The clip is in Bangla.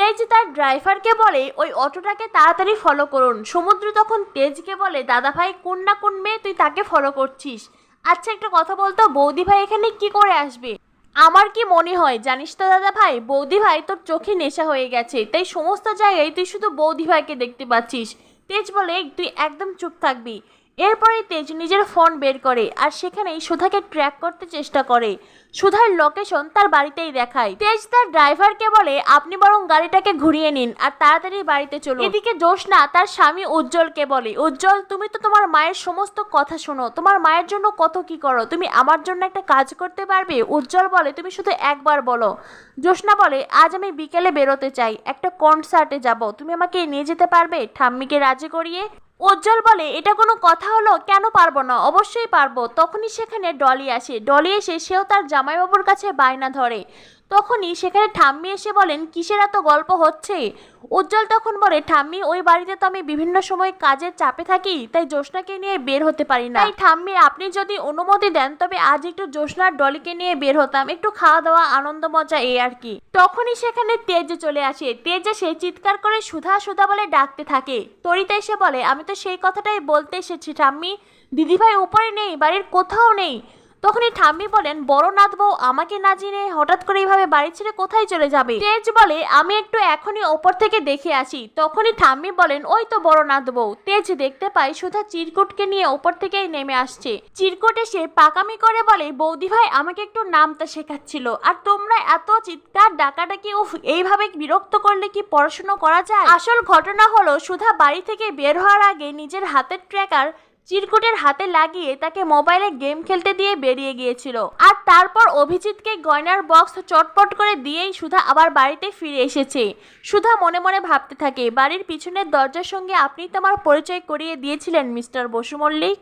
তেজ তার ড্রাইভারকে বলে ওই অটোটাকে তাড়াতাড়ি ফলো করুন। সমুদ্র তখন তেজকে বলে দাদা ভাই কোন না কোন মেয়ে তুই তাকে ফলো করছিস। আচ্ছা একটা কথা বলতো, বৌদি ভাই এখানে কি করে আসবে? আমার কি মনে হয় জানিস তো দাদা ভাই, বৌদি ভাই তোর চোখে নেশা হয়ে গেছে, তাই সমস্ত জায়গায় তুই শুধু বৌদি ভাইকে দেখতে পাচ্ছিস। তেজ বলে তুই একদম চুপ থাকবি। এরপরে তেজ নিজের ফোন বের করে আর সেখানেই সুধাকে ট্র্যাক করতে চেষ্টা করে। সুধার লোকেশন তার বাড়িতেই দেখায়। তেজ তার ড্রাইভারকে বলে আপনি বরং গাড়িটাকে ঘুরিয়ে নিন আর তাড়াতাড়ি বাড়িতে চলুন। এদিকে জোসনা তার স্বামী উজ্জ্বলকে বলে উজ্জ্বল তুমি তো তোমার মায়ের সমস্ত কথা শোনো, তোমার মায়ের জন্য কত কি করো, তুমি আমার জন্য একটা কাজ করতে পারবে? উজ্জ্বল বলে তুমি শুধু একবার বলো। জোসনা বলে আজ আমি বিকেলে বেরোতে চাই, একটা কনসার্টে যাব, তুমি আমাকে নিয়ে যেতে পারবে ঠাম্মিকে রাজি করিয়ে? উজ্জ্বল বলে এটা কোনো কথা হলো, কেন পারবো না, অবশ্যই পারবো। তখনই সেখানে ডলি আসে। ডলি এসে সেও তার জামাইবাবুর কাছে বায়না ধরে। তখনই সেখানে ঠাম্মি এসে বলেন কিসের এত গল্প হচ্ছে? উজ্জ্বল তখন বলে ঠাম্মি ওই বাড়িতে তো আমি বিভিন্ন সময় কাজের চাপে থাকি, তাই জোসনাকে নিয়ে বের হতে পারি না। তাই ঠাম্মি আপনি যদি অনুমতি দেন তবে আজ একটু জোসনার ডলিকে নিয়ে বের হতাম, একটু খাওয়া দাওয়া আনন্দ মজা এই আর কি। তখনই সেখানে তেজ চলে আসে। তেজ এসে চিৎকার করে সুধা সুধা বলে ডাকতে থাকে। তরিতা এসে বলে আমি তো সেই কথাটাই বলতে এসেছি ঠাম্মি, দিদিভাই উপরে নেই, বাড়ির কোথাও নেই। তখনই ঠাম্মি বলেন বড় নাথ বউ আমাকে না জেনে হঠাৎ করে এইভাবে বাড়ি ছেড়ে কোথায় চলে যাবে? তেজ বলে আমি একটু এখনই ওপর থেকে দেখে আসি। তখনই ঠাম্মি বলেন ওই তো বড় নাথ বউ। তেজ দেখতে পায় সুধা চিরকুটকে নিয়ে ওপর থেকেই নেমে আসছে। চিরকুট এসে পাকামি করে বলে বৌদি ভাই আমাকে একটু নামতা শেখাচ্ছিল, আর তোমরা এত চিৎকার ডাকাডাকি উফ, এইভাবে বিরক্ত করলে কি পড়াশোনা করা যায়? আসল ঘটনা হলো সুধা বাড়ি থেকে বের হওয়ার আগে নিজের হাতের ট্র্যাকার চিরকুটের হাতে লাগিয়ে তাকে মোবাইলে গেম খেলতে দিয়ে বেরিয়ে গিয়েছিল। আর তারপর অভিজিৎকে গয়নার বক্স চটপট করে দিয়েই সুধা আবার বাড়িতে ফিরে এসেছে। সুধা মনে মনে ভাবতে থাকে বাড়ির পিছনের দরজার সঙ্গে আপনি তো আমার পরিচয় করিয়ে দিয়েছিলেন মিস্টার বসু মল্লিক।